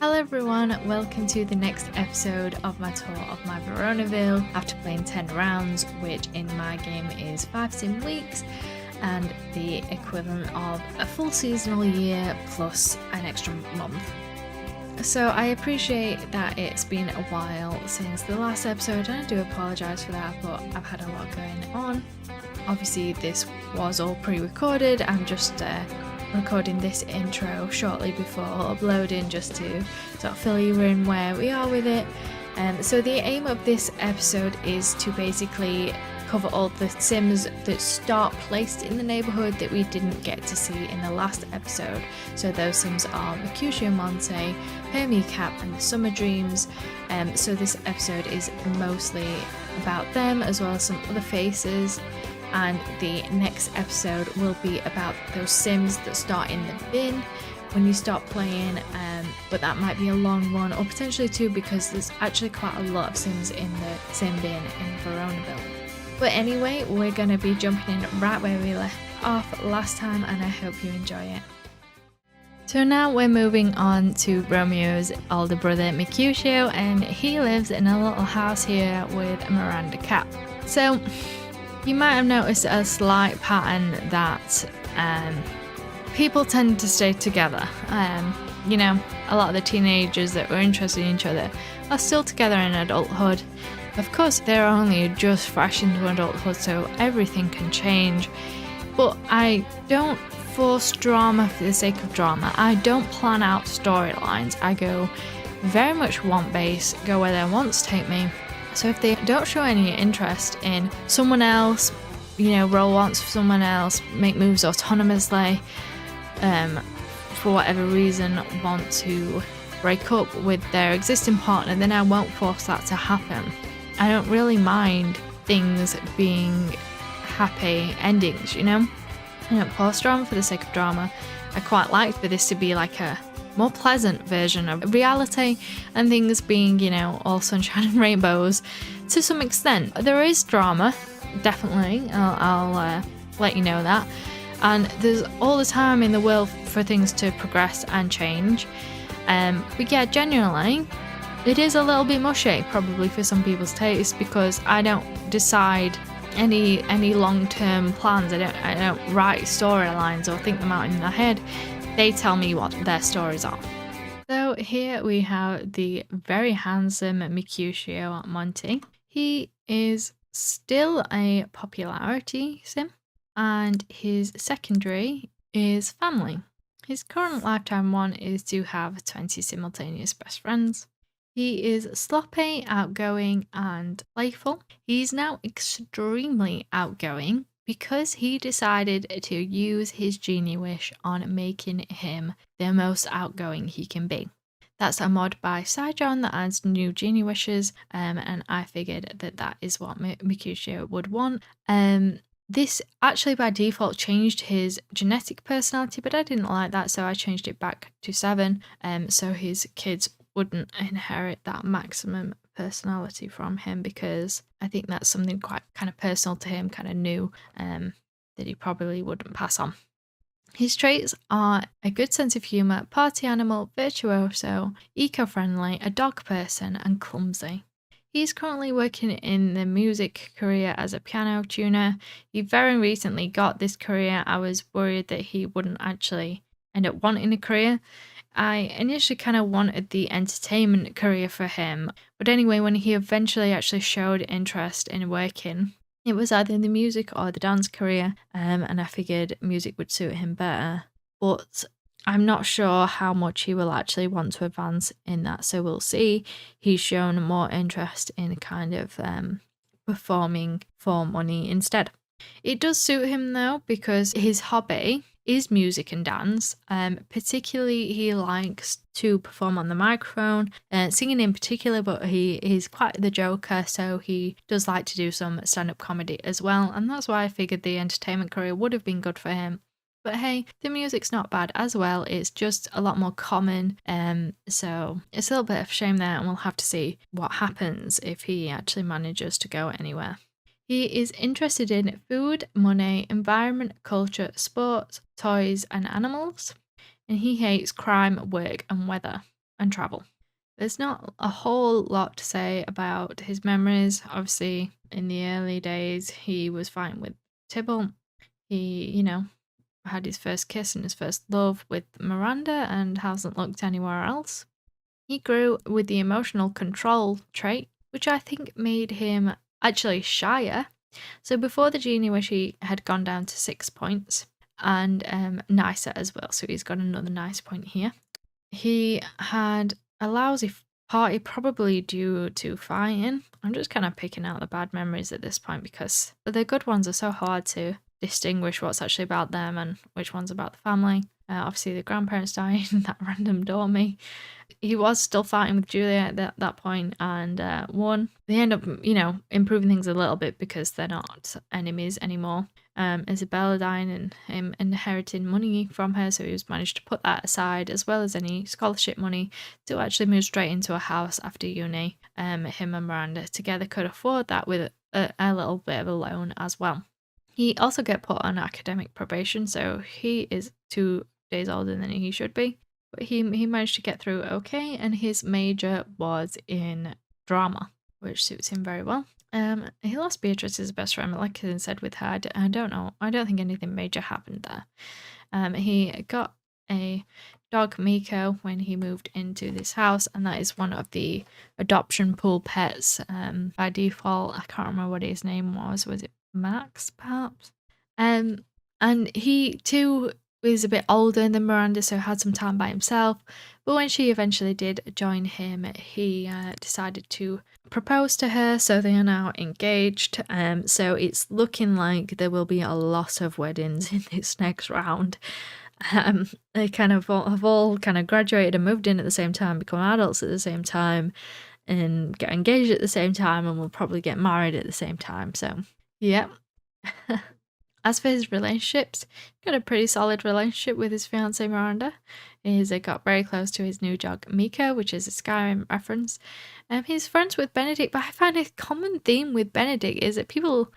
Hello everyone, welcome to the next episode of my Tour of Veronaville after playing 10 rounds, which in my game is 5 sim weeks and the equivalent of a full seasonal year plus an extra month. So I appreciate that it's been a while since the last episode and I do apologise for that, but I've had a lot going on. Obviously this was all pre-recorded, I'm just recording this intro shortly before uploading just to sort of fill you in where we are with it. So the aim of this episode is to basically cover all the sims that start placed in the neighbourhood that we didn't get to see in the last episode. So those sims are Mercutio Monty, Hermia Capp and the Summerdreams. So this episode is mostly about them as well as some other faces. And the next episode will be about those sims that start in the bin when you start playing, but that might be a long one or potentially two because there's actually quite a lot of sims in the sim bin in Veronaville. But anyway, we're going to be jumping in right where we left off last time and I hope you enjoy it. So now we're moving on to Romeo's older brother Mercutio, and he lives in a little house here with Miranda Capp. So you might have noticed a slight pattern that people tend to stay together. You know, a lot of the teenagers that were interested in each other are still together in adulthood. Of course, they're only just fresh into adulthood, so everything can change. But I don't force drama for the sake of drama. I don't plan out storylines. I go very much want-based, go where their wants take me. So if they don't show any interest in someone else, you know, roll once for someone else, make moves autonomously, for whatever reason want to break up with their existing partner, then I won't force that to happen. I don't really mind things being happy endings, you know? I don't force drama for the sake of drama. I quite like for this to be like a more pleasant version of reality and things being, you know, all sunshine and rainbows to some extent. There is drama, definitely, I'll let you know that, and there's all the time in the world for things to progress and change, but yeah, genuinely it is a little bit mushy probably for some people's taste because I don't decide any long-term plans. I don't write storylines or think them out in my head. They tell me what their stories are. So here we have the very handsome Mercutio Monty. He is still a popularity sim, and his secondary is family. His current lifetime one is to have 20 simultaneous best friends. He is sloppy, outgoing, and playful. He's now extremely outgoing because he decided to use his genie wish on making him the most outgoing he can be. That's a mod by Sidejohn that adds new genie wishes, and I figured that that is what Mercutio would want. This actually by default changed his genetic personality, but I didn't like that, so I changed it back to 7, so his kids wouldn't inherit that maximum personality from him, because I think that's something quite kind of personal to him, kind of new, that he probably wouldn't pass on. His traits are a good sense of humour, party animal, virtuoso, eco-friendly, a dog person, and clumsy. He's currently working in the music career as a piano tuner. He very recently got this career. I was worried that he wouldn't actually end up wanting a career. I initially kind of wanted the entertainment career for him, but anyway, when he eventually actually showed interest in working, it was either the music or the dance career, and I figured music would suit him better, but I'm not sure how much he will actually want to advance in that, so we'll see. He's shown more interest in kind of performing for money instead. It does suit him though, because his hobby is music and dance. Particularly he likes to perform on the microphone, singing in particular, but he is quite the joker, so he does like to do some stand-up comedy as well, and that's why I figured the entertainment career would have been good for him. But hey, the music's not bad as well, it's just a lot more common, so it's a little bit of a shame there, and we'll have to see what happens if he actually manages to go anywhere. He is interested in food, money, environment, culture, sports, toys and animals, and he hates crime, work and weather. and travel. There's not a whole lot to say about his memories. Obviously, in the early days, he was fine with Tybalt. He, had his first kiss and his first love with Miranda and hasn't looked anywhere else. He grew with the emotional control trait, which I think made him actually shyer. So before the genie wish, he had gone down to 6 points and nicer as well. So he's got another nice point here. He had a lousy party, probably due to fighting. I'm just kind of picking out the bad memories at this point because the good ones are so hard to distinguish what's actually about them and which one's about the family. Obviously, the grandparents dying, that random dormy. He was still fighting with Julia at that point and won. They end up, improving things a little bit because they're not enemies anymore. Isabella dying and him inheriting money from her, so he was managed to put that aside as well as any scholarship money to actually move straight into a house after uni. Him and Miranda together could afford that with a little bit of a loan as well. He also get put on academic probation, so he is 2 days older than he should be. But he managed to get through okay, and his major was in drama, which suits him very well. He lost Beatrice as best friend, like I said with her. I don't know. I don't think anything major happened there. He got a dog, Miko, when he moved into this house, and that is one of the adoption pool pets. By default, I can't remember what his name was. Was it Max, perhaps? And he too was a bit older than Miranda, so had some time by himself. But when she eventually did join him, he decided to propose to her, so they are now engaged. So it's looking like there will be a lot of weddings in this next round. They kind of have all kind of graduated and moved in at the same time, become adults at the same time, and get engaged at the same time, and will probably get married at the same time. So, yeah. As for his relationships, he got a pretty solid relationship with his fiancée Miranda. He got very close to his new dog Mika, which is a Skyrim reference. He's friends with Benedict, but I find a common theme with Benedict is that people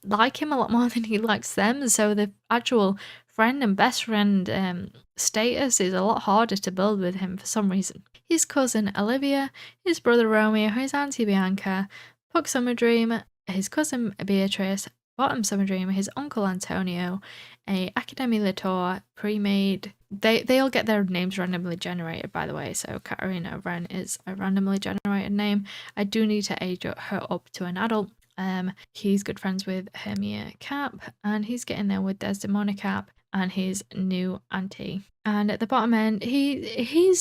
like him a lot more than he likes them. So the actual friend and best friend status is a lot harder to build with him for some reason. His cousin Olivia, his brother Romeo, his auntie Bianca, Puck Summerdream, his cousin Beatrice, Bottom Summerdream, his uncle Antonio, a Academy Latour, pre-made. They all get their names randomly generated, by the way. So Katarina Wren is a randomly generated name. I do need to age her up to an adult. He's good friends with Hermia Capp, and he's getting there with Desdemona Capp and his new auntie. And at the bottom end, he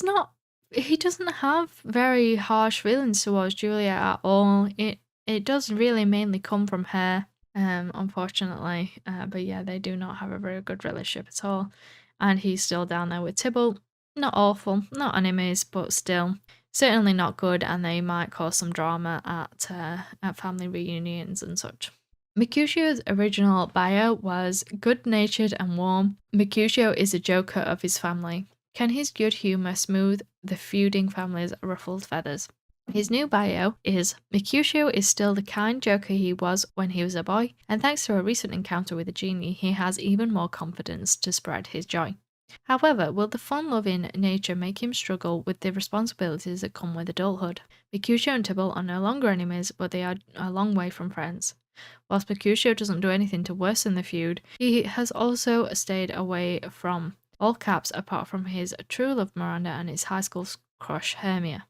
doesn't have very harsh feelings towards Julia at all. It does really mainly come from her. Unfortunately, but yeah, they do not have a very good relationship at all, and he's still down there with Tybalt. Not awful, not enemies, but still certainly not good, and they might cause some drama at family reunions and such. Mercutio's original bio was good-natured and warm. Mercutio is a joker of his family. Can his good humour smooth the feuding family's ruffled feathers? His new bio is Mercutio is still the kind joker he was when he was a boy, and thanks to a recent encounter with a genie, he has even more confidence to spread his joy. However, will the fun-loving nature make him struggle with the responsibilities that come with adulthood? Mercutio and Tybalt are no longer enemies, but they are a long way from friends. Whilst Mercutio doesn't do anything to worsen the feud, he has also stayed away from all Capps apart from his true love Miranda and his high school crush Hermia.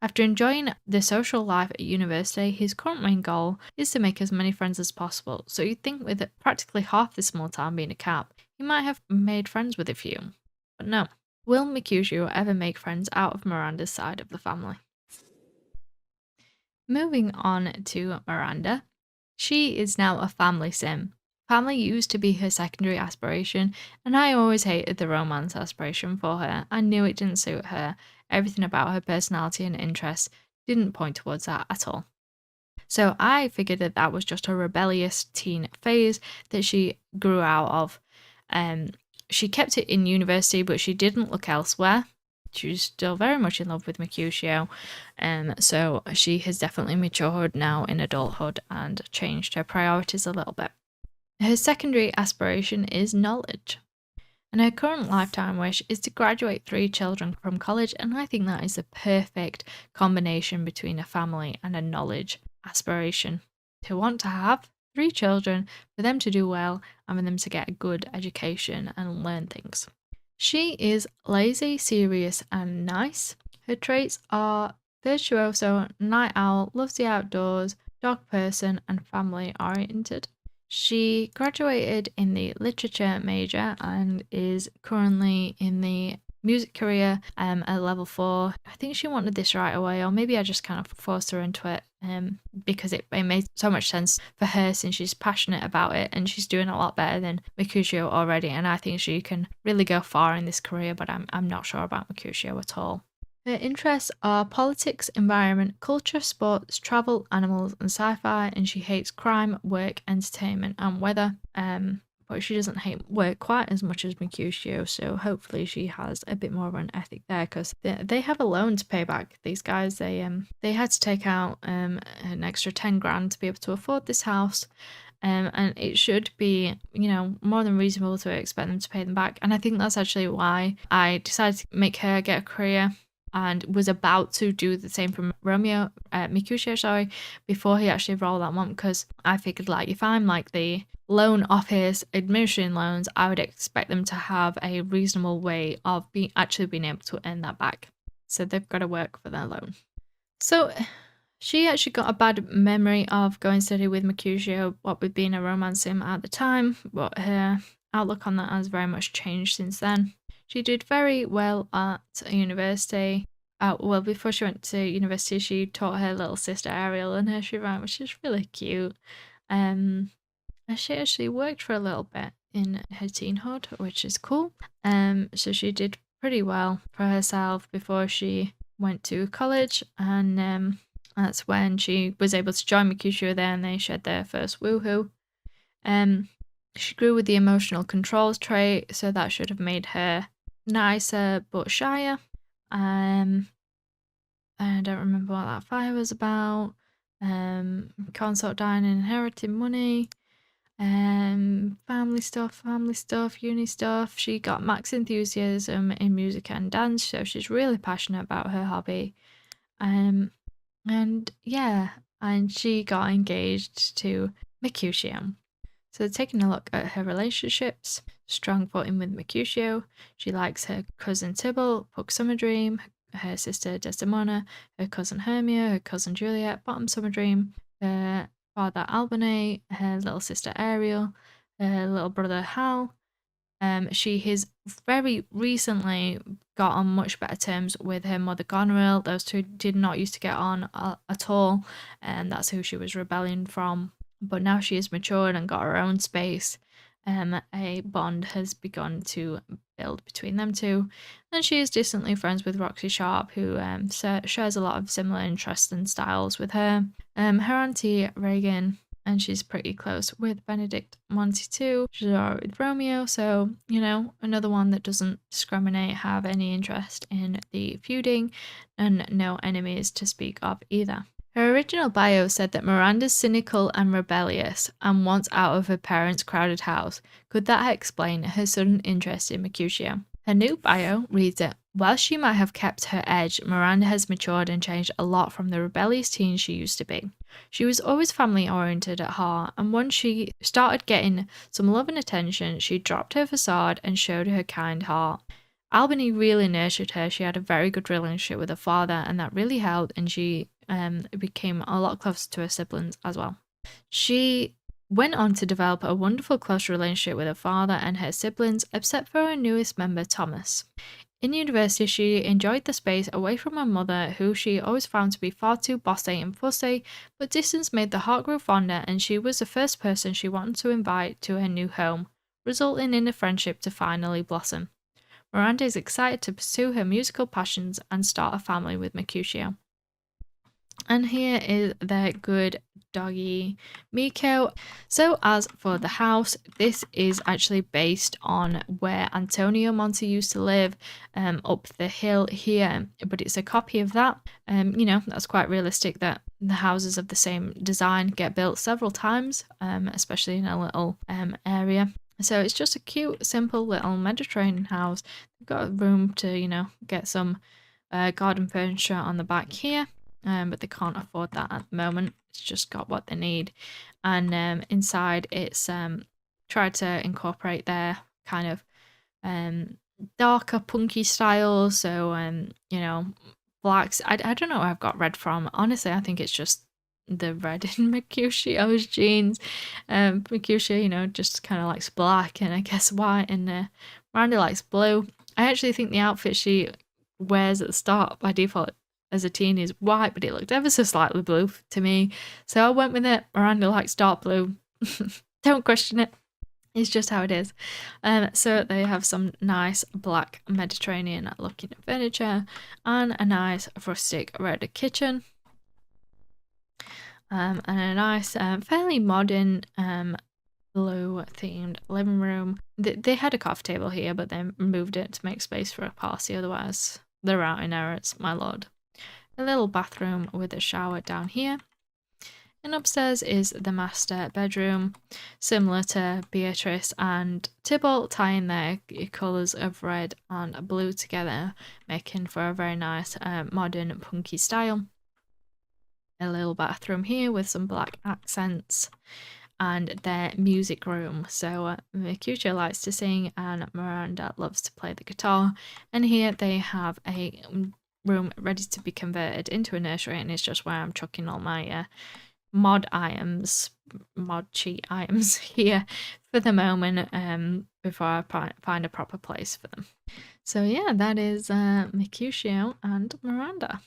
After enjoying the social life at university, his current main goal is to make as many friends as possible, so you'd think with practically half this small town being a Capp, he might have made friends with a few. But no. Will Mercutio ever make friends out of Miranda's side of the family? Moving on to Miranda. She is now a family sim. Family used to be her secondary aspiration, and I always hated the romance aspiration for her. I knew it didn't suit her. Everything about her personality and interests didn't point towards that at all. So I figured that was just a rebellious teen phase that she grew out of. She kept it in university, but she didn't look elsewhere. She was still very much in love with Mercutio, so she has definitely matured now in adulthood and changed her priorities a little bit. Her secondary aspiration is knowledge. And her current lifetime wish is to graduate 3 children from college, and I think that is the perfect combination between a family and a knowledge aspiration. To want to have 3 children, for them to do well, and for them to get a good education and learn things. She is lazy, serious, and nice. Her traits are virtuoso, night owl, loves the outdoors, dog person, and family oriented. She graduated in the literature major and is currently in the music career at level 4. I think she wanted this right away, or maybe I just kind of forced her into it because it made so much sense for her since she's passionate about it and she's doing a lot better than Mercutio already, and I think she can really go far in this career, but I'm not sure about Mercutio at all. Her interests are politics, environment, culture, sports, travel, animals, and sci-fi, and she hates crime, work, entertainment, and weather. But she doesn't hate work quite as much as Mercutio, so hopefully she has a bit more of an ethic there, because they have a loan to pay back. These guys, they had to take out an extra 10 grand to be able to afford this house. And it should be, more than reasonable to expect them to pay them back. And I think that's actually why I decided to make her get a career and was about to do the same for Mercutio, before he actually rolled that one, because I figured, like, if I'm like the loan office administering loans, I would expect them to have a reasonable way of being able to earn that back. So they've got to work for their loan. So she actually got a bad memory of going steady with Mercutio, what with being a romance sim at the time, but her outlook on that has very much changed since then. She did very well at university. Before she went to university, she taught her little sister Ariel a nursery rhyme, which is really cute. And she actually worked for a little bit in her teenhood, which is cool. So she did pretty well for herself before she went to college, and that's when she was able to join Mercutio there, and they shared their first woohoo. She grew with the emotional controls trait, so that should have made her nicer but shyer. I don't remember what that fire was about. Consort dying and inheriting money. Family stuff, uni stuff. She got max enthusiasm in music and dance, so she's really passionate about her hobby. And she got engaged to Mercutio. So taking a look at her relationships, strong footing with Mercutio. She likes her cousin Tybalt, Puck Summerdream, her sister Desdemona, her cousin Hermia, her cousin Juliet, Bottom Summerdream, her father Albany, her little sister Ariel, her little brother Hal. She has very recently got on much better terms with her mother Goneril. Those two did not used to get on at all, and that's who she was rebelling from. But now she has matured and got her own space. A bond has begun to build between them two, and she is distantly friends with Roxy Sharp, who shares a lot of similar interests and styles with her. Her auntie Reagan, and she's pretty close with Benedict Monty too. She's alright with Romeo, so, another one that doesn't discriminate, have any interest in the feuding, and no enemies to speak of either. Her original bio said that Miranda's cynical and rebellious and wants out of her parents' crowded house. Could that explain her sudden interest in Mercutio? Her new bio reads that while she might have kept her edge, Miranda has matured and changed a lot from the rebellious teen she used to be. She was always family-oriented at heart, and once she started getting some love and attention, she dropped her facade and showed her kind heart. Albany really nurtured her. She had a very good relationship with her father, and that really helped, and she became a lot closer to her siblings as well. She went on to develop a wonderful close relationship with her father and her siblings, except for her newest member, Thomas. In university, she enjoyed the space away from her mother, who she always found to be far too bossy and fussy, but distance made the heart grow fonder, and she was the first person she wanted to invite to her new home, resulting in a friendship to finally blossom. Miranda is excited to pursue her musical passions and start a family with Mercutio. And here is their good doggy Miko. So as for the house, this is actually based on where Antonio Monty used to live, up the hill here, but it's a copy of that. That's quite realistic that the houses of the same design get built several times, especially in a little area. So it's just a cute, simple little Mediterranean house. They've got room to, get some garden furniture on the back here, but they can't afford that at the moment. It's just got what they need. And inside it's tried to incorporate their kind of darker punky style. So blacks. I don't know where I've got red from. Honestly, I think it's just the red in Mercutio's jeans. Mercutio, just kind of likes black, and I guess white, and Randy likes blue. I actually think the outfit she wears at the start by default as a teen is white, but it looked ever so slightly blue to me. So I went with it. Miranda likes dark blue. Don't question it. It's just how it is. So they have some nice black Mediterranean looking furniture and a nice rustic red kitchen. And a nice, fairly modern blue themed living room. They had a coffee table here, but they moved it to make space for a party, otherwise they're out in errors, my lord. A little bathroom with a shower down here. And upstairs is the master bedroom, similar to Beatrice and Tybalt, tying their colours of red and blue together, making for a very nice modern punky style. A little bathroom here with some black accents, and their music room. So Mercutio likes to sing and Miranda loves to play the guitar, and here they have a room ready to be converted into a nursery, and it's just where I'm chucking all my mod cheat items here for the moment, before I find a proper place for them. So yeah, that is Mercutio and Miranda.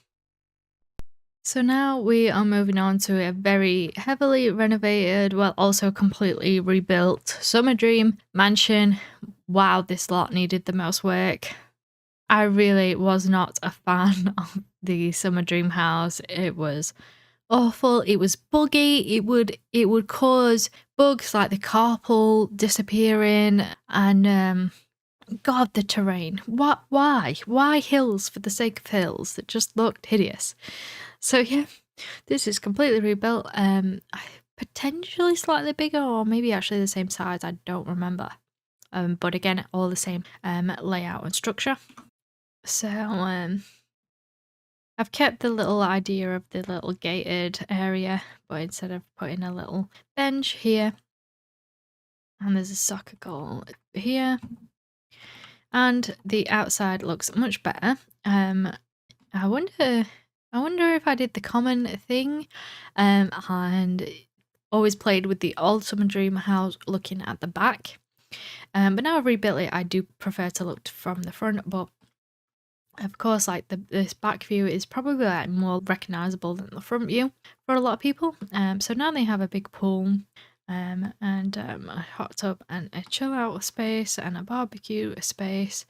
So now we are moving on to a very heavily renovated, well, also completely rebuilt Summerdream mansion. Wow, this lot needed the most work. I really was not a fan of the Summerdream house. It was awful. It was buggy. It would cause bugs like the carpal disappearing, and God, the terrain. What? Why hills for the sake of hills that just looked hideous? So yeah, this is completely rebuilt. Potentially slightly bigger, or maybe actually the same size. I don't remember. But again, all the same layout and structure. So I've kept the little idea of the little gated area, but instead of putting a little bench here, and there's a soccer goal here, and the outside looks much better. I wonder if I did the common thing, and always played with the old Summerdream house looking at the back. But now I've rebuilt it, I do prefer to look from the front, but of course, like this back view is probably like more recognizable than the front view for a lot of people. So now they have a big pool, and a hot tub and a chill out space and a barbecue space,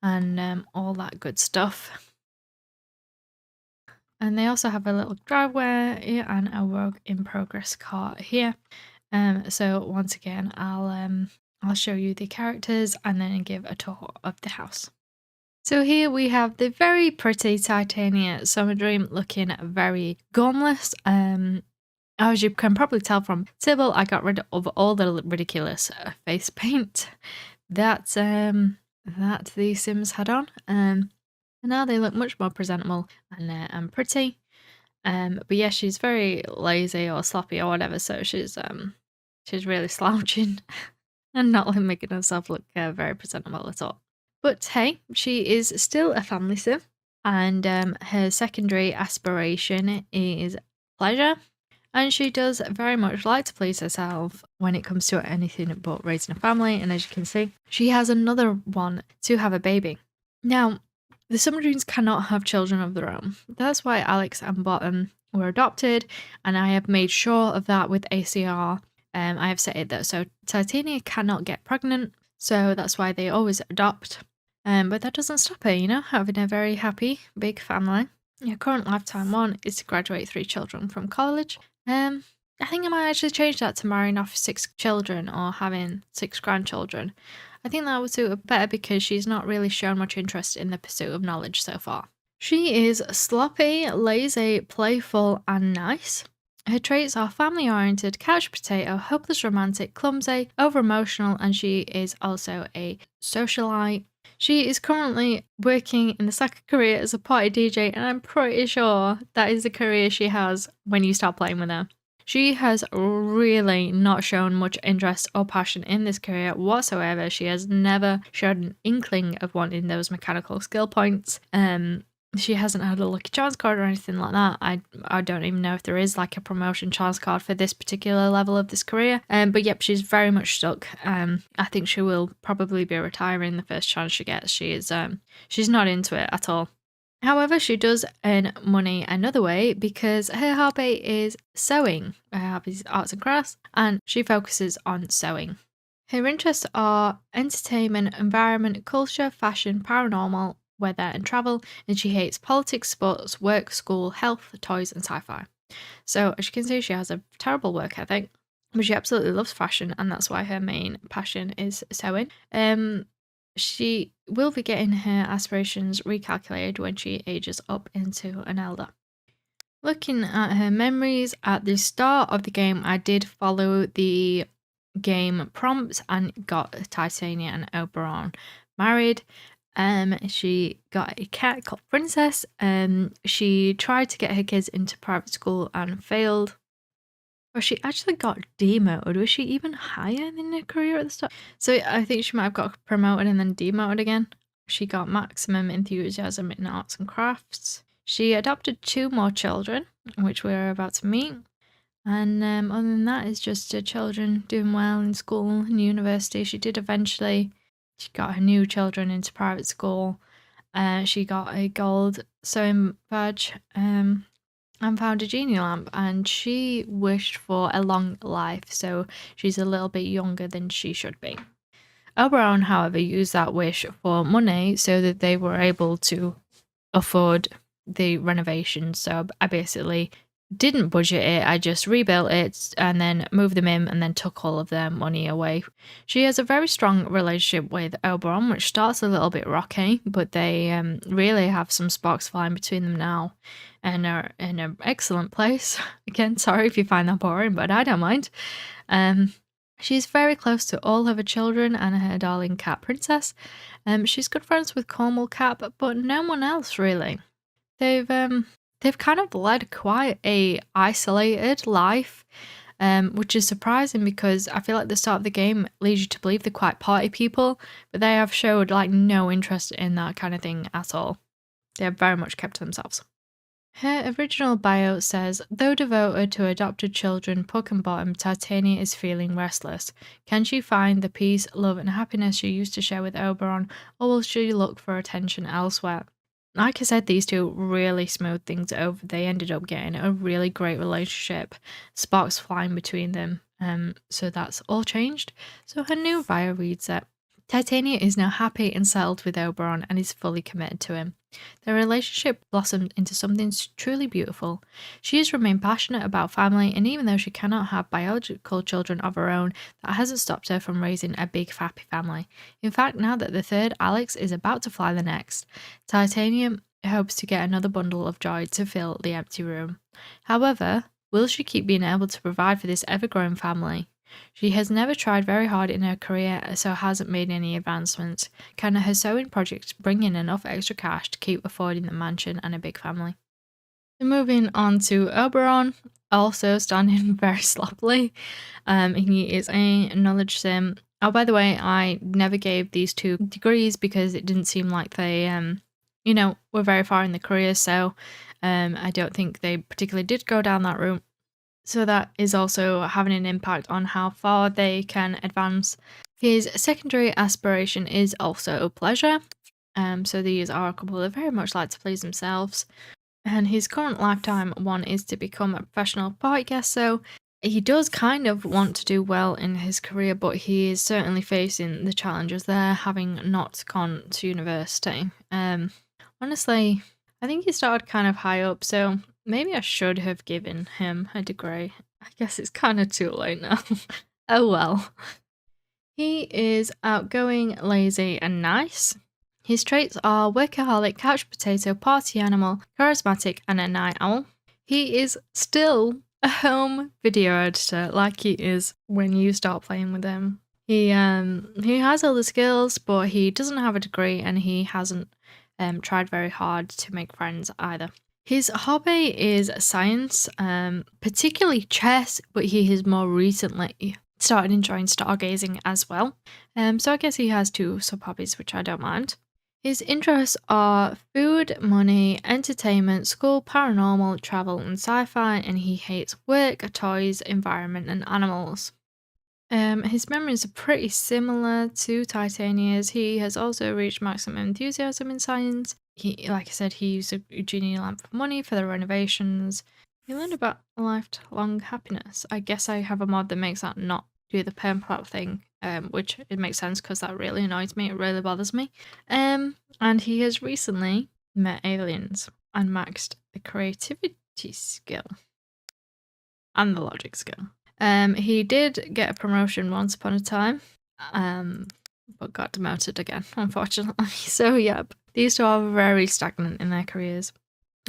and all that good stuff. And they also have a little driveway and a work in progress cart here. So once again, I'll show you the characters and then give a tour of the house. So here we have the very pretty Titania Summerdream, looking very gormless. As you can probably tell from Tybalt, I got rid of all the ridiculous face paint that the Sims had on. And now they look much more presentable and pretty. But yeah, she's very lazy or sloppy or whatever, so she's really slouching and not making herself look very presentable at all. But hey, she is still a family sim, and her secondary aspiration is pleasure, and she does very much like to please herself when it comes to anything but raising a family, and as you can see, she has another one to have a baby. Now, the Summerdreams cannot have children of their own. That's why Alex and Bottom were adopted, and I have made sure of that with ACR. I have set it that so Titania cannot get pregnant, so that's why they always adopt. But that doesn't stop her, having a very happy, big family. Your current lifetime one is to graduate 3 children from college. I think I might actually change that to marrying off 6 children or having 6 grandchildren. I think that would suit her better because she's not really shown much interest in the pursuit of knowledge so far. She is sloppy, lazy, playful, and nice. Her traits are family-oriented, couch potato, hopeless romantic, clumsy, over-emotional, and she is also a socialite. She is currently working in the second career as a party DJ, and I'm pretty sure that is the career she has when you start playing with her. She has really not shown much interest or passion in this career whatsoever. She has never showed an inkling of wanting those mechanical skill points. She hasn't had a lucky chance card or anything like that. I don't even know if there is like a promotion chance card for this particular level of this career. But yep, she's very much stuck. I think she will probably be retiring the first chance she gets. She's not into it at all. However, she does earn money another way because her hobby is sewing. Her hobby is arts and crafts, and she focuses on sewing. Her interests are entertainment, environment, culture, fashion, paranormal, weather, and travel, and she hates politics, sports, work, school, health, toys, and sci-fi. So, as you can see, she has a terrible work ethic, but she absolutely loves fashion, and that's why her main passion is sewing. She will be getting her aspirations recalculated when she ages up into an elder. Looking at her memories, at the start of the game, I did follow the game prompts and got Titania and Oberon married. She got a cat called Princess. She tried to get her kids into private school and failed. Or she actually got demoted. Was she even higher in her career at the start? So I think she might have got promoted and then demoted again. She got maximum enthusiasm in arts and crafts. She adopted 2 more children, which we're about to meet. And other than that, it's just her children doing well in school and university. She got her new children into private school. She got a gold sewing badge. And found a genie lamp, and she wished for a long life, so she's a little bit younger than she should be. Oberon, however, used that wish for money so that they were able to afford the renovation. So I basically didn't budget it, I just rebuilt it and then moved them in and then took all of their money away. She has a very strong relationship with Oberon, which starts a little bit rocky, but they really have some sparks flying between them now and are in an excellent place. Again, sorry if you find that boring, but I don't mind. She's very close to all of her children and her darling cat Princess. She's good friends with Cornwall Cap, but no one else really. They've kind of led quite a isolated life, which is surprising because I feel like the start of the game leads you to believe they're quite party people, but they have showed like no interest in that kind of thing at all. They have very much kept to themselves. Her original bio says, though devoted to adopted children, Puck and Bottom, Titania is feeling restless. Can she find the peace, love, and happiness she used to share with Oberon, or will she look for attention elsewhere? Like I said, these two really smoothed things over. They ended up getting a really great relationship, sparks flying between them. So that's all changed. So her new bio reads that Titania is now happy and settled with Oberon and is fully committed to him. Their relationship blossomed into something truly beautiful. She has remained passionate about family, and even though she cannot have biological children of her own, that hasn't stopped her from raising a big happy family. In fact, now that the third, Alex, is about to fly the next, Titania hopes to get another bundle of joy to fill the empty room. However, will she keep being able to provide for this ever-growing family? She has never tried very hard in her career, so hasn't made any advancements. Can her sewing project bring in enough extra cash to keep affording the mansion and a big family? Moving on to Oberon, also standing very sloppily. He is a knowledge sim. Oh, by the way, I never gave these 2 degrees because it didn't seem like they, were very far in the career, so I don't think they particularly did go down that route. So that is also having an impact on how far they can advance. His secondary aspiration is also pleasure. So these are a couple that very much like to please themselves. And his current lifetime one is to become a professional party guest. So he does kind of want to do well in his career, but he is certainly facing the challenges there, having not gone to university. Honestly, I think he started kind of high up, so maybe I should have given him a degree. I guess it's kind of too late now. Oh well. He is outgoing, lazy, and nice. His traits are workaholic, couch potato, party animal, charismatic, and a night owl. He is still a home video editor like he is when you start playing with him. He has all the skills, but he doesn't have a degree and he hasn't tried very hard to make friends either. His hobby is science, particularly chess, but he has more recently started enjoying stargazing as well. So I guess he has two sub-hobbies, which I don't mind. His interests are food, money, entertainment, school, paranormal, travel, and sci-fi, and he hates work, toys, environment, and animals. His memories are pretty similar to Titania's. He has also reached maximum enthusiasm in science. He, like I said, he used a genie lamp for money for the renovations. He learned about lifelong happiness. I guess I have a mod that makes that not do the permaplot thing, which it makes sense because that really annoys me. It really bothers me. And he has recently met aliens and maxed the creativity skill and the logic skill. He did get a promotion once upon a time, but got demoted again, unfortunately. So, yep, these two are very stagnant in their careers.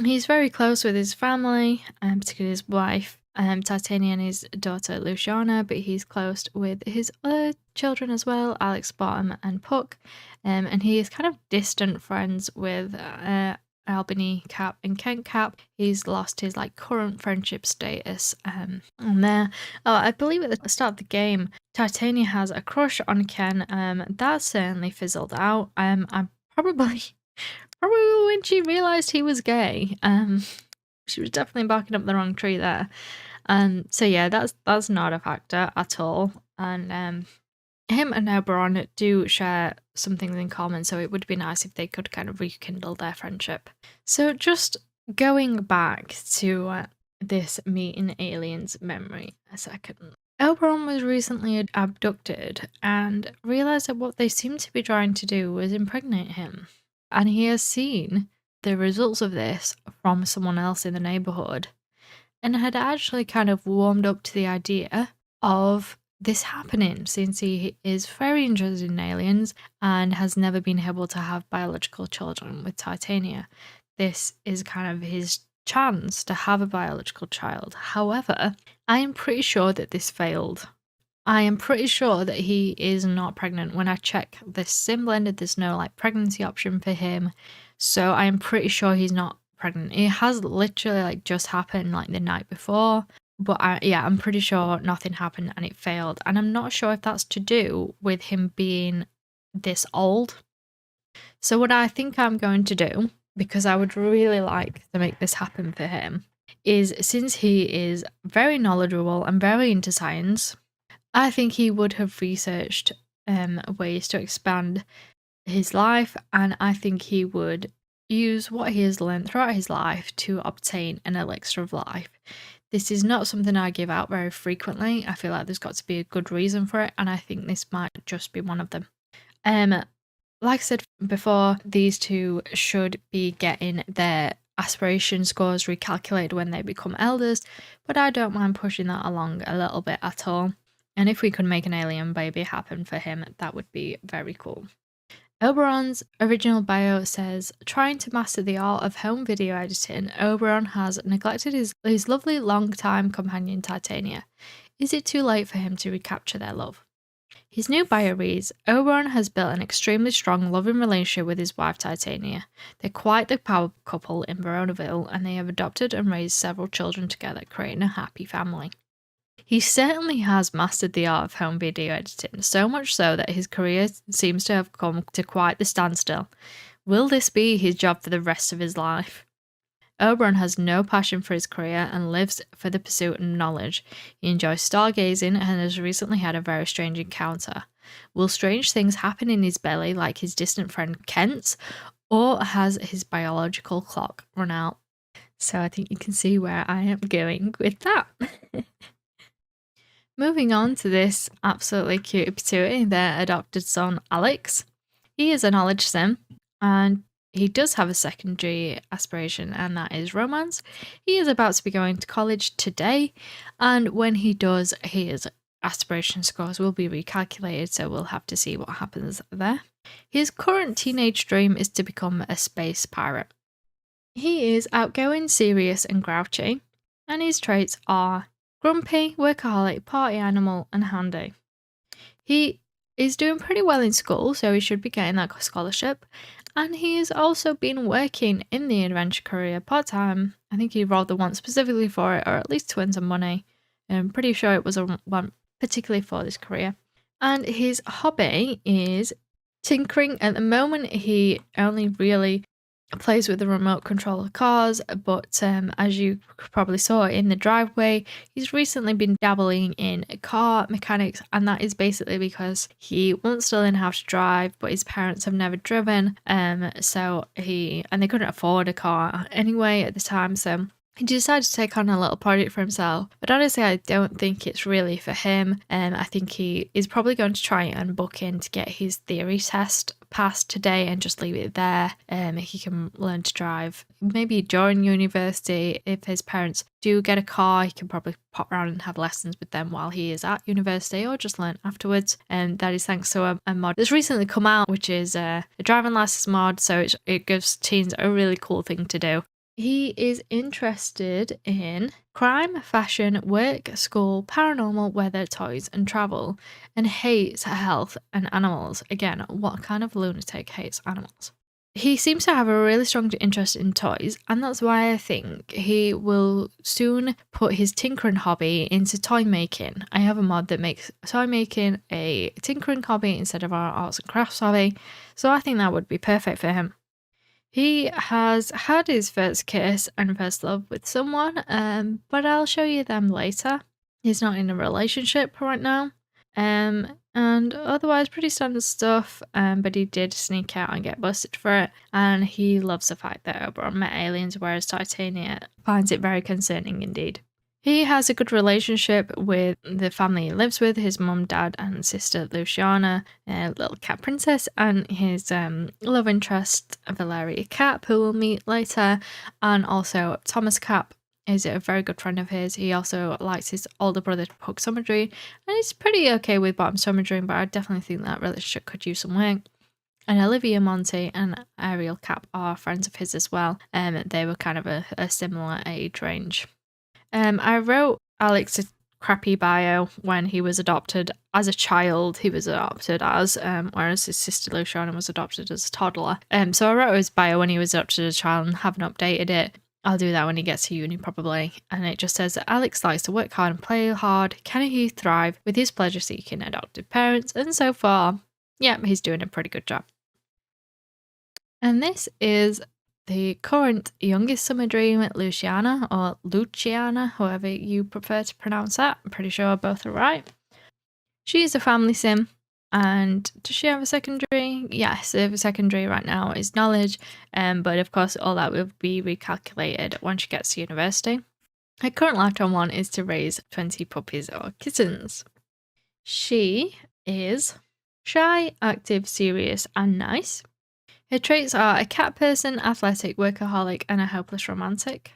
He's very close with his family, particularly his wife, Titania, and his daughter Luciana, but he's close with his other children as well, Alex, Bottom, and Puck. And he is kind of distant friends with Albany Capp and Kent Capp. He's lost his current friendship status on there. Oh, I believe at the start of the game, Titania has a crush on Ken. That certainly fizzled out. I probably when she realized he was gay. She was definitely barking up the wrong tree there. So yeah, that's not a factor at all. And him and Oberon do share some things in common, so it would be nice if they could kind of rekindle their friendship. So just going back to this meeting aliens memory a second. Oberon was recently abducted and realised that what they seemed to be trying to do was impregnate him. And he has seen the results of this from someone else in the neighbourhood and had actually kind of warmed up to the idea of this happening since he is very interested in aliens and has never been able to have biological children with Titania. This is kind of his chance to have a biological child. However, I am pretty sure that this failed. I am pretty sure that he is not pregnant. When I check the sim blended, there's no pregnancy option for him. So I am pretty sure he's not pregnant. It has literally just happened the night before. But I'm pretty sure nothing happened and it failed. And I'm not sure if that's to do with him being this old. So what I think I'm going to do, because I would really like to make this happen for him, is since he is very knowledgeable and very into science, I think he would have researched ways to expand his life, and I think he would use what he has learned throughout his life to obtain an elixir of life. This is not something I give out very frequently. I feel like there's got to be a good reason for it, and I think this might just be one of them. Like I said before, these two should be getting their aspiration scores recalculated when they become elders, but I don't mind pushing that along a little bit at all. And if we could make an alien baby happen for him, that would be very cool. Oberon's original bio says, trying to master the art of home video editing, Oberon has neglected his lovely long-time companion Titania. Is it too late for him to recapture their love? His new bio reads, Oberon has built an extremely strong, loving relationship with his wife Titania. They're quite the power couple in Veronaville, and they have adopted and raised several children together, creating a happy family. He certainly has mastered the art of home video editing, so much so that his career seems to have come to quite the standstill. Will this be his job for the rest of his life? Oberon has no passion for his career and lives for the pursuit of knowledge. He enjoys stargazing and has recently had a very strange encounter. Will strange things happen in his belly like his distant friend Kent's, or has his biological clock run out? So I think you can see where I am going with that. Moving on to this absolutely cute patootie, their adopted son Alex. He is a knowledge sim, and he does have a secondary aspiration, and that is romance. He is about to be going to college today, and when he does, his aspiration scores will be recalculated, so we'll have to see what happens there. His current teenage dream is to become a space pirate. He is outgoing, serious, and grouchy. And his traits are grumpy, workaholic, party animal, and handy. He is doing pretty well in school, so he should be getting that scholarship. And he has also been working in the adventure career part-time. I think he rolled the one specifically for it, or at least to earn some money. I'm pretty sure it was a one particularly for this career. And his hobby is tinkering. At the moment, he only really plays with the remote control of cars, but as you probably saw in the driveway, he's recently been dabbling in car mechanics, and that is basically because he wants to learn how to drive, but his parents have never driven, and they couldn't afford a car anyway at the time, so he decided to take on a little project for himself. But honestly, I don't think it's really for him. I think he is probably going to try and book in to get his theory test passed today and just leave it there. He can learn to drive maybe during university. If his parents do get a car, he can probably pop around and have lessons with them while he is at university, or just learn afterwards. And that is thanks to a mod that's recently come out, which is a driving license mod. So it gives teens a really cool thing to do. He is interested in crime, fashion, work, school, paranormal, weather, toys, and travel, and hates health and animals. Again, what kind of lunatic hates animals? He seems to have a really strong interest in toys, and that's why I think he will soon put his tinkering hobby into toy making. I have a mod that makes toy making a tinkering hobby instead of our arts and crafts hobby, so I think that would be perfect for him. He has had his first kiss and first love with someone, but I'll show you them later. He's not in a relationship right now, and otherwise pretty standard stuff, but he did sneak out and get busted for it, and he loves the fact that Oberon met aliens, whereas Titania finds it very concerning indeed. He has a good relationship with the family he lives with, his mum, dad, and sister Luciana, a little cat princess, and his love interest, Hermia Capp, who we'll meet later, and also Thomas Capp is a very good friend of his. He also likes his older brother, Puck Summerdreams, and he's pretty okay with Bottom Summerdreams, but I definitely think that relationship could use some work. And Olivia Monty and Ariel Capp are friends of his as well, and they were kind of a similar age range. I wrote Alex a crappy bio when he was adopted as a child. He was adopted as, whereas his sister Luciana was adopted as a toddler. So I wrote his bio when he was adopted as a child and haven't updated it. I'll do that when he gets to uni probably. And it just says that Alex likes to work hard and play hard. Can he thrive with his pleasure-seeking adoptive parents? And so far, yeah, he's doing a pretty good job. And this is the current youngest summer dream, Luciana, or Luciana, however you prefer to pronounce that. I'm pretty sure both are right. She is a family sim. And does she have a secondary? Yes, her secondary right now is knowledge, but of course all that will be recalculated when she gets to university. Her current lifetime one is to raise 20 puppies or kittens. She is shy, active, serious, and nice. Her traits are a cat person, athletic, workaholic, and a hopeless romantic.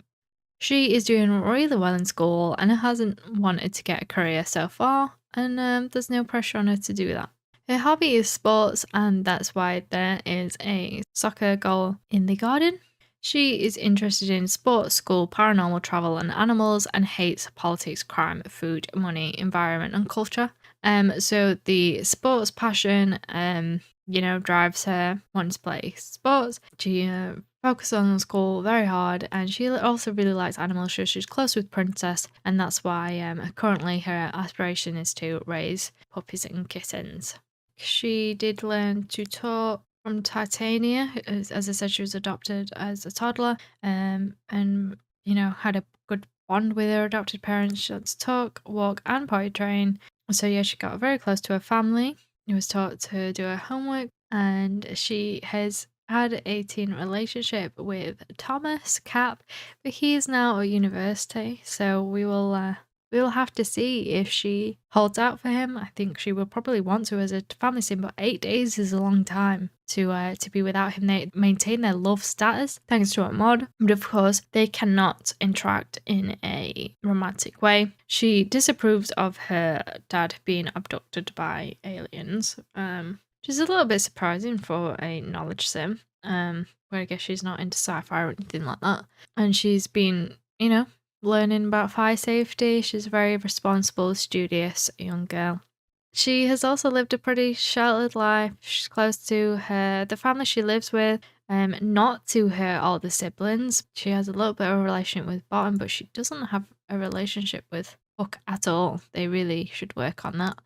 She is doing really well in school and hasn't wanted to get a career so far, and there's no pressure on her to do that. Her hobby is sports, and that's why there is a soccer goal in the garden. She is interested in sports, school, paranormal, travel, and animals, and hates politics, crime, food, money, environment, and culture. So the sports passion, drives her, wants to play sports. She focuses on school very hard, and she also really likes animals, so she's close with Princess, and that's why currently her aspiration is to raise puppies and kittens. She did learn to talk from Titania. As I said, she was adopted as a toddler, and had a good bond with her adopted parents. She learned to talk, walk, and potty train. So yeah, she got very close to her family. She was taught to do her homework, and she has had a teen relationship with Thomas Capp, but he is now at university, so we will have to see if she holds out for him. I think she will probably want to as a family sim, but 8 days is a long time to be without him. They maintain their love status thanks to a mod, but of course they cannot interact in a romantic way. She disapproves of her dad being abducted by aliens, which is a little bit surprising for a knowledge sim, where I guess she's not into sci-fi or anything like that. And she's been, learning about fire safety. She's a very responsible, studious young girl. She has also lived a pretty sheltered life. She's close to the family she lives with, not to her older siblings. She has a little bit of a relationship with Bottom, but she doesn't have a relationship with Hook at all. They really should work on that.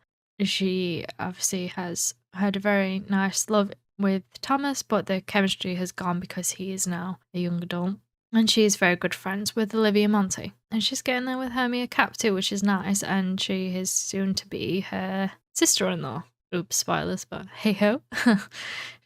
She obviously has had a very nice love with Thomas, but the chemistry has gone because he is now a young adult. And she is very good friends with Olivia Monty. And she's getting there with Hermia Capp too, which is nice. And she is soon to be her sister-in-law. Oops, spoilers, but hey ho.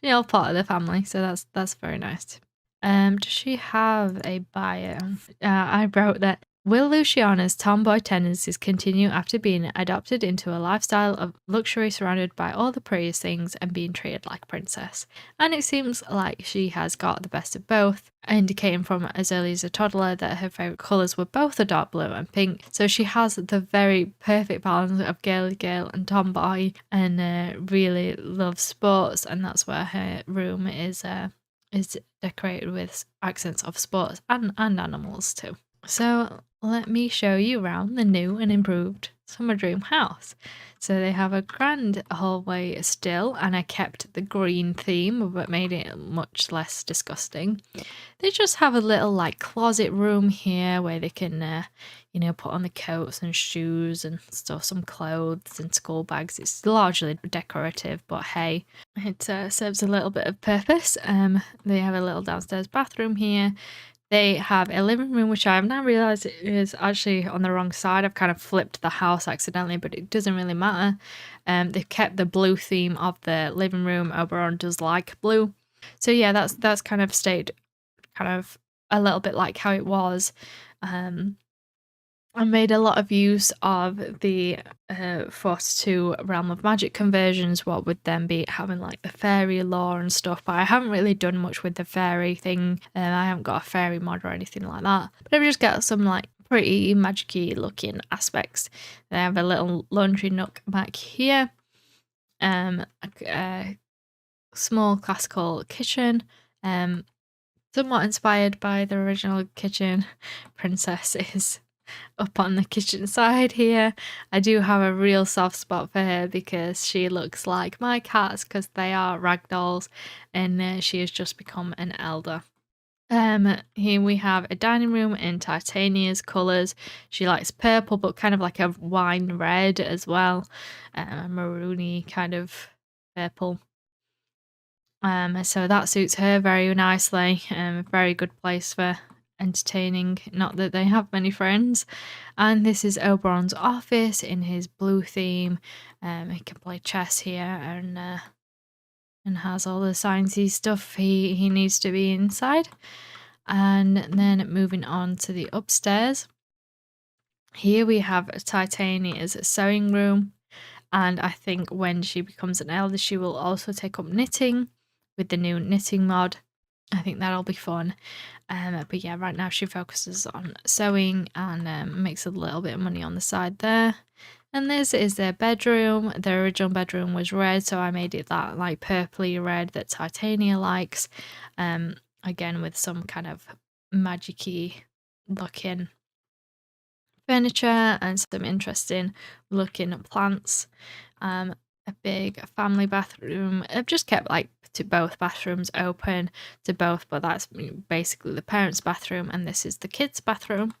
You're all part of the family, so that's very nice. Does she have a bio? I wrote that will Luciana's tomboy tendencies continue after being adopted into a lifestyle of luxury surrounded by all the prettiest things and being treated like a princess? And it seems like she has got the best of both, indicating from as early as a toddler that her favourite colours were both the dark blue and pink. So she has the very perfect balance of girly girl and tomboy, and really loves sports, and that's where her room is decorated with accents of sports and animals too. So let me show you around the new and improved Summerdream house. So they have a grand hallway still, and I kept the green theme but made it much less disgusting. They just have a little like closet room here where they can put on the coats and shoes and store some clothes and school bags. It's largely decorative, but hey, it serves a little bit of purpose. They have a little downstairs bathroom here. They have a living room, which I have now realised is actually on the wrong side. I've kind of flipped the house accidentally, but it doesn't really matter. They've kept the blue theme of the living room. Oberon does like blue. So yeah, that's kind of stayed kind of a little bit like how it was. I made a lot of use of the Force 2 Realm of Magic conversions, what would then be having like the fairy lore and stuff, but I haven't really done much with the fairy thing. I haven't got a fairy mod or anything like that, but I've just got some like pretty magic-y looking aspects. They have a little laundry nook back here, a small classical kitchen, somewhat inspired by the original kitchen. Princess is up on the kitchen side here. I do have a real soft spot for her because she looks like my cats because they are ragdolls, and she has just become an elder. Here we have a dining room in Titania's colours. She likes purple, but kind of like a wine red as well, a maroony kind of purple. So that suits her very nicely. A very good place for entertaining, not that they have many friends. And this is Oberon's office in his blue theme. He can play chess here and has all the sciencey stuff he needs to be inside. And then moving on to the upstairs. Here we have Titania's sewing room, and I think when she becomes an elder she will also take up knitting with the new knitting mod. I think that'll be fun. But yeah, right now she focuses on sewing and makes a little bit of money on the side there. And this is their bedroom. Their original bedroom was red, so I made it that like purpley red that Titania likes. Again with some kind of magic-y looking furniture and some interesting looking plants. A big family bathroom. I've just kept like to both bathrooms open to both, but that's basically the parents' bathroom, and this is the kids' bathroom.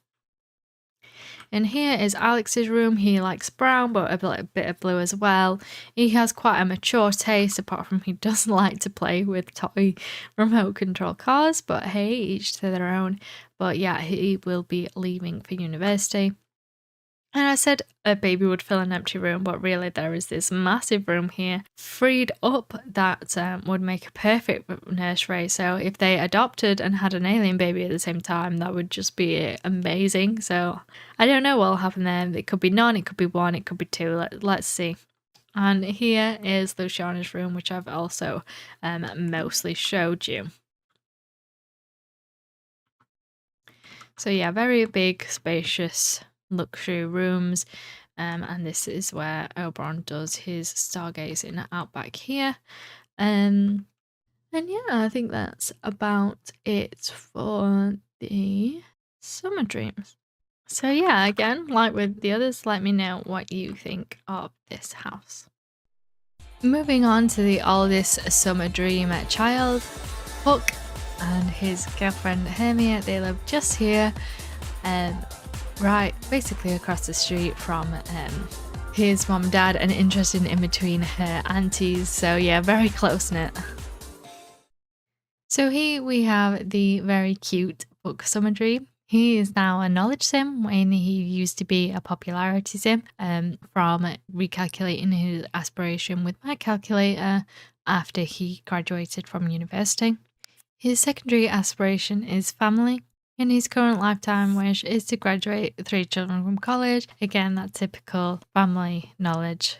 And here is Alex's room. He likes brown, but a bit of blue as well. He has quite a mature taste, apart from he doesn't like to play with toy remote control cars, but hey, each to their own. But yeah, he will be leaving for university. And I said a baby would fill an empty room, but really there is this massive room here freed up that would make a perfect nursery. So if they adopted and had an alien baby at the same time, that would just be amazing. So I don't know what will happen there. It could be none, it could be one, it could be two. Let's see. And here is Luciana's room, which I've also mostly showed you. So yeah, very big, spacious luxury rooms, and this is where Oberon does his stargazing out back here. And yeah, I think that's about it for the Summerdreams. So yeah, again, like with the others, let me know what you think of this house. Moving on to the oldest summer dream child, Puck and his girlfriend Hermia. They live just here, right basically across the street from his mom and dad, and interesting in between her aunties. So yeah, very close knit. So here we have the very cute Puck Summer Dream. He is now a knowledge sim when he used to be a popularity sim, from recalculating his aspiration with my calculator after he graduated from university. His secondary aspiration is family, and his current lifetime wish is to graduate 3 children from college. Again, that typical family knowledge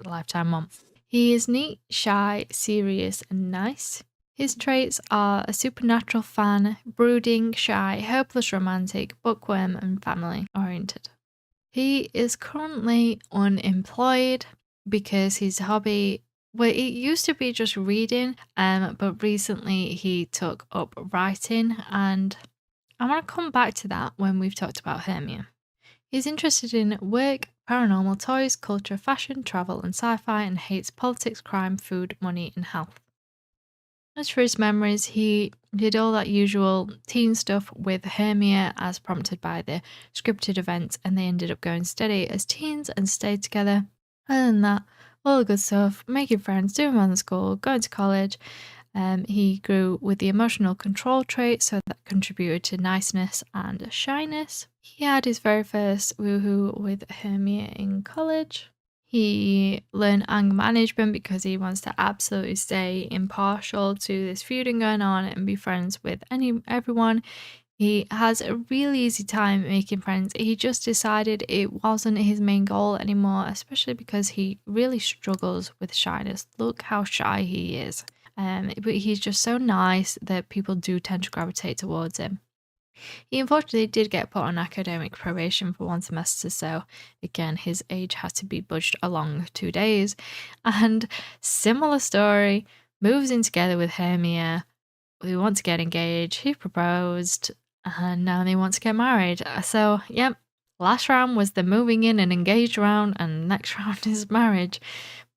lifetime one. He is neat, shy, serious, and nice. His traits are a supernatural fan, brooding, shy, hopeless romantic, bookworm, and family oriented. He is currently unemployed because his hobby, well, it used to be just reading, but recently he took up writing, and I want to come back to that when we've talked about Hermia. He's interested in work, paranormal toys, culture, fashion, travel, and sci-fi, and hates politics, crime, food, money, and health. As for his memories, he did all that usual teen stuff with Hermia as prompted by the scripted events, and they ended up going steady as teens and stayed together. Other than that, all the good stuff, making friends, doing well in school, going to college. He grew with the emotional control trait, so that contributed to niceness and shyness. He had his very first woohoo with Hermia in college. He learned anger management because he wants to absolutely stay impartial to this feuding going on and be friends with everyone. He has a really easy time making friends. He just decided it wasn't his main goal anymore, especially because he really struggles with shyness. Look how shy he is. But he's just so nice that people do tend to gravitate towards him. He unfortunately did get put on academic probation for 1 semester, so again, his age had to be budged along 2 days. And similar story, moves in together with Hermia. They want to get engaged, he proposed, and now they want to get married. So, yep, last round was the moving in and engaged round, and next round is marriage.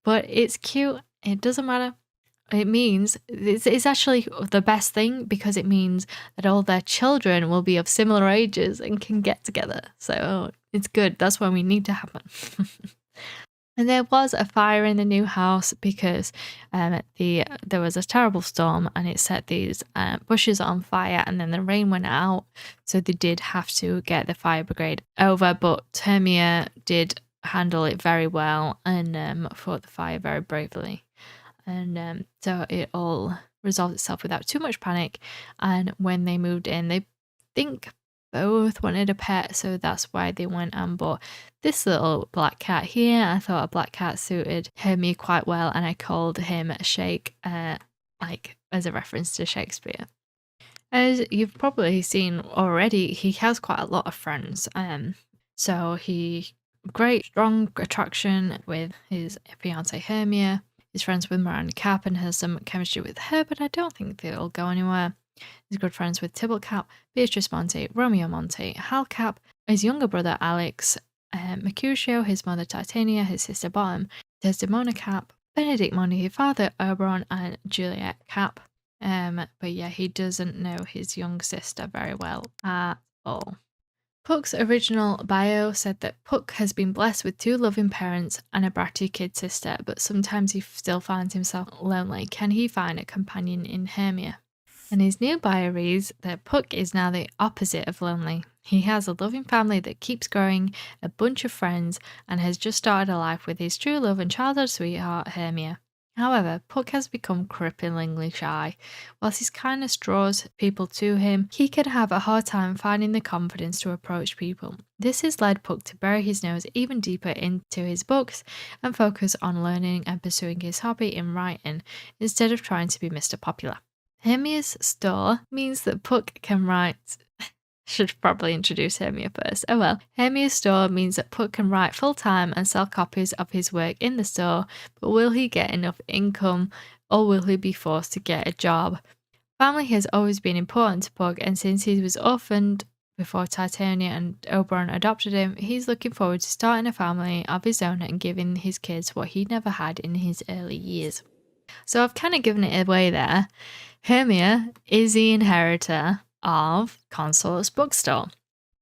But it's cute, it doesn't matter. It means it's actually the best thing because it means that all their children will be of similar ages and can get together. So it's good. That's what we need to happen. And there was a fire in the new house because there was a terrible storm and it set these bushes on fire, and then the rain went out. So they did have to get the fire brigade over, but Hermia did handle it very well and fought the fire very bravely. And so it all resolved itself without too much panic. And when they moved in, they think both wanted a pet, so that's why they went and bought this little black cat here. I thought a black cat suited Hermia quite well, and I called him Shake, like as a reference to Shakespeare. As you've probably seen already, he has quite a lot of friends. So he great strong attraction with his fiancée Hermia. He's friends with Hermia Capp and has some chemistry with her, but I don't think they'll go anywhere. He's good friends with Tybalt Capp, Beatrice Monty, Romeo Monty, Hal Capp, his younger brother Alex, Mercutio, his mother Titania, his sister Bottom, Desdemona Capp, Benedict Monty, his father Oberon, and Juliet Capp. But yeah, he doesn't know his young sister very well at all. Puck's original bio said that Puck has been blessed with 2 loving parents and a bratty kid sister, but sometimes he still finds himself lonely. Can he find a companion in Hermia? And his new bio reads that Puck is now the opposite of lonely. He has a loving family that keeps growing, a bunch of friends, and has just started a life with his true love and childhood sweetheart, Hermia. However, Puck has become cripplingly shy. Whilst his kindness draws people to him, he can have a hard time finding the confidence to approach people. This has led Puck to bury his nose even deeper into his books and focus on learning and pursuing his hobby in writing instead of trying to be Mr. Popular. Hermia's store means that Puck can write... Should probably introduce Hermia first. Oh well. Hermia's store means that Puck can write full-time and sell copies of his work in the store, but will he get enough income or will he be forced to get a job? Family has always been important to Puck, and since he was orphaned before Titania and Oberon adopted him, he's looking forward to starting a family of his own and giving his kids what he never had in his early years. So I've kind of given it away there. Hermia is the inheritor of Consort's bookstore.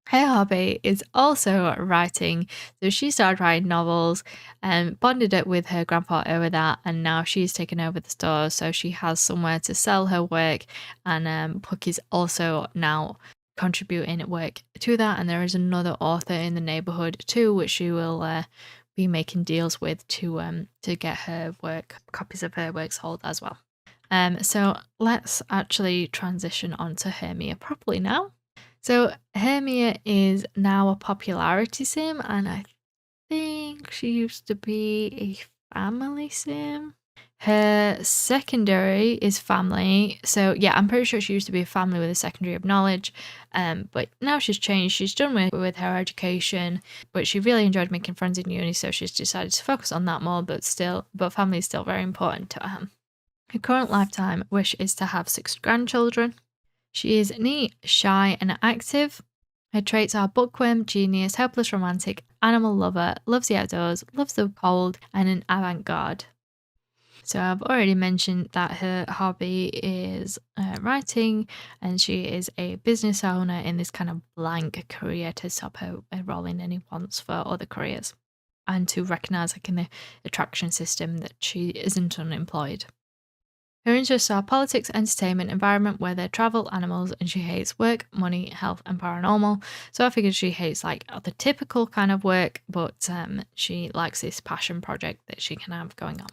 Her hobby is also writing, so she started writing novels and bonded it with her grandpa over that, and now she's taken over the store, so she has somewhere to sell her work, and Puck is also now contributing work to that, and there is another author in the neighborhood too, which she will be making deals with to get her work, copies of her work sold as well. So let's actually transition on to Hermia properly now. So Hermia is now a popularity sim, and I think she used to be a family sim. Her secondary is family. So yeah, I'm pretty sure she used to be a family with a secondary of knowledge. But now she's changed. She's done with her education, but she really enjoyed making friends in uni, so she's decided to focus on that more, but family is still very important to her. Her current lifetime wish is to have 6 grandchildren. She is neat, shy, and active. Her traits are bookworm, genius, helpless romantic, animal lover, loves the outdoors, loves the cold, and an avant-garde. So I've already mentioned that her hobby is writing, and she is a business owner in this kind of blank career to stop her rolling any wants for other careers, and to recognise in the attraction system that she isn't unemployed. Her interests are politics, entertainment, environment, weather, travel, animals, and she hates work, money, health, and paranormal. So I figured she hates like the typical kind of work, but she likes this passion project that she can have going on.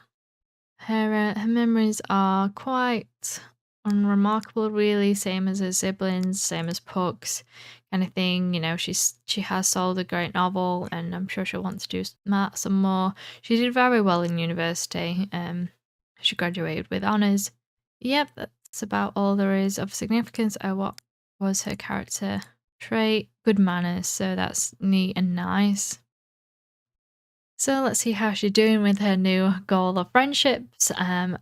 Her memories are quite unremarkable, really, same as her siblings, same as Puck's kind of thing. You know, she has sold a great novel, and I'm sure she'll want to do some more. She did very well in university. She graduated with honours. Yep, that's about all there is of significance. What was her character trait? Good manners, so that's neat and nice. So let's see how she's doing with her new goal of friendships.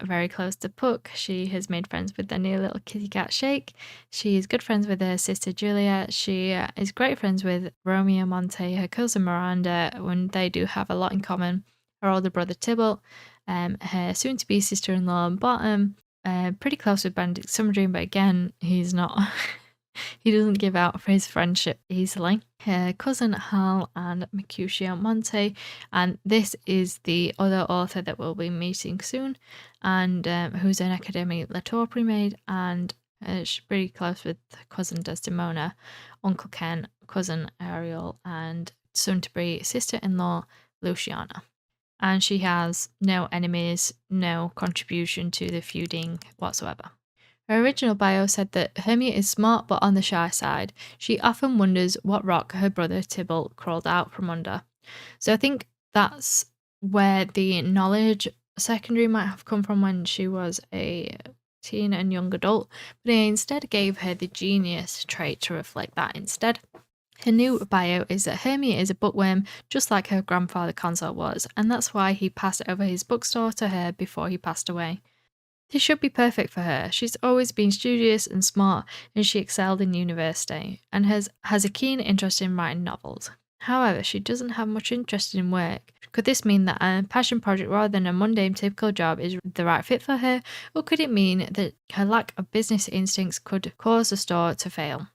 Very close to Puck. She has made friends with the new little kitty cat Shake. She's good friends with her sister Julia. She is great friends with Hermia Monty, her cousin Miranda, when they do have a lot in common. Her older brother Tybalt, her soon-to-be sister-in-law Bottom, pretty close with Bandit Summerdream, but again, he's not. He doesn't give out for his friendship easily. Her cousin Hal and Mercutio Monty, and this is the other author that we'll be meeting soon, and who's an academic Latour pre-made, and she's pretty close with cousin Desdemona, Uncle Ken, cousin Ariel, and soon-to-be sister-in-law Luciana. And she has no enemies, no contribution to the feuding whatsoever. Her original bio said that Hermia is smart but on the shy side. She often wonders what rock her brother Tybalt crawled out from under. So I think that's where the knowledge secondary might have come from when she was a teen and young adult, but I instead gave her the genius trait to reflect that instead. Her new bio is that Hermia is a bookworm, just like her grandfather Consort was, and that's why he passed over his bookstore to her before he passed away. This should be perfect for her. She's always been studious and smart, and she excelled in university, and has a keen interest in writing novels. However, she doesn't have much interest in work. Could this mean that a passion project rather than a mundane typical job is the right fit for her, or could it mean that her lack of business instincts could cause the store to fail?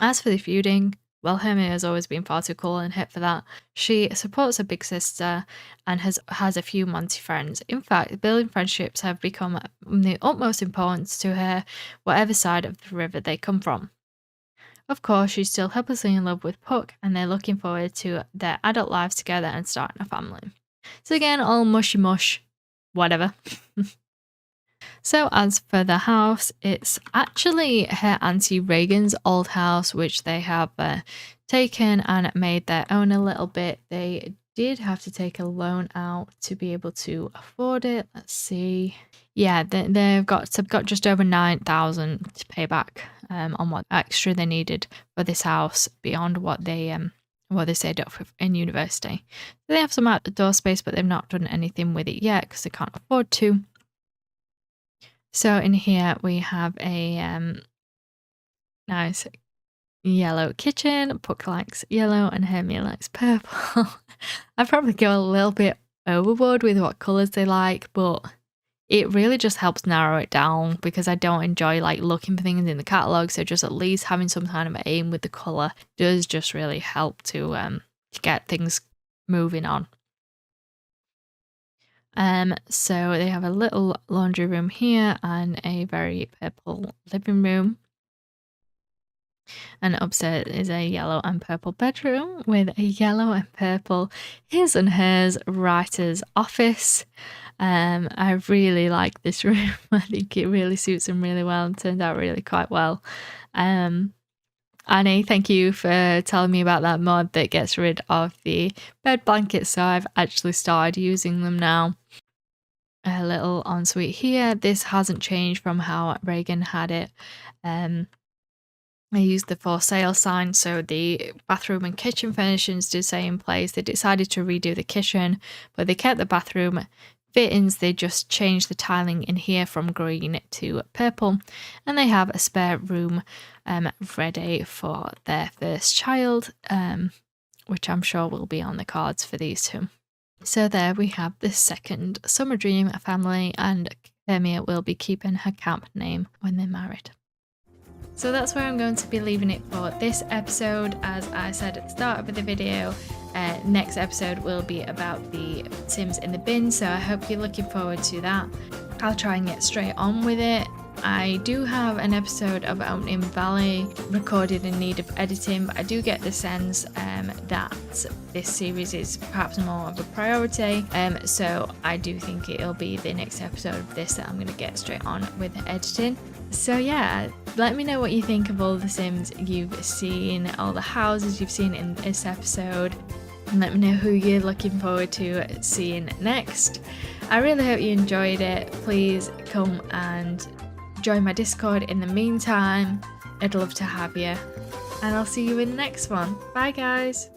As for the feuding, well, Hermia has always been far too cool and hip for that. She supports her big sister and has a few Monty friends. In fact, building friendships have become the utmost importance to her, whatever side of the river they come from. Of course, she's still hopelessly in love with Puck, and they're looking forward to their adult lives together and starting a family. So again, all mushy mush, whatever. So as for the house, it's actually her Auntie Reagan's old house, which they have taken and made their own a little bit. They did have to take a loan out to be able to afford it. Let's see. Yeah, they've got just over 9,000 to pay back on what extra they needed for this house beyond what they saved up in university. So they have some outdoor space, but they've not done anything with it yet because they can't afford to. So in here we have a nice yellow kitchen, Puck likes yellow, and Hermia likes purple. I probably go a little bit overboard with what colours they like, but it really just helps narrow it down because I don't enjoy like looking for things in the catalogue, so just at least having some kind of aim with the colour does just really help to get things moving on. So they have a little laundry room here and a very purple living room. And upstairs is a yellow and purple bedroom with a yellow and purple his and hers writer's office. I really like this room. I think it really suits them really well and turned out really quite well. Annie, thank you for telling me about that mod that gets rid of the bed blankets, so I've actually started using them now. A little ensuite here. This hasn't changed from how Reagan had it. I used the for sale sign, so the bathroom and kitchen furnishings did stay in place. They decided to redo the kitchen, but they kept the bathroom fittings. They just changed the tiling in here from green to purple, and they have a spare room ready for their first child, which I'm sure will be on the cards for these two. So there we have the second Summer Dream family, and Hermia will be keeping her camp name when they're married. So that's where I'm going to be leaving it for this episode. As I said at the start of the video, next episode will be about the Sims in the bin, so I hope you're looking forward to that. I'll try and get straight on with it. I do have an episode of Opening Valley recorded in need of editing, but I do get the sense that this series is perhaps more of a priority, so I do think it'll be the next episode of this that I'm going to get straight on with editing. So yeah, let me know what you think of all the Sims you've seen, all the houses you've seen in this episode, and let me know who you're looking forward to seeing next. I really hope you enjoyed it. Please come and join my Discord in the meantime. I'd love to have you, and I'll see you in the next one. Bye guys.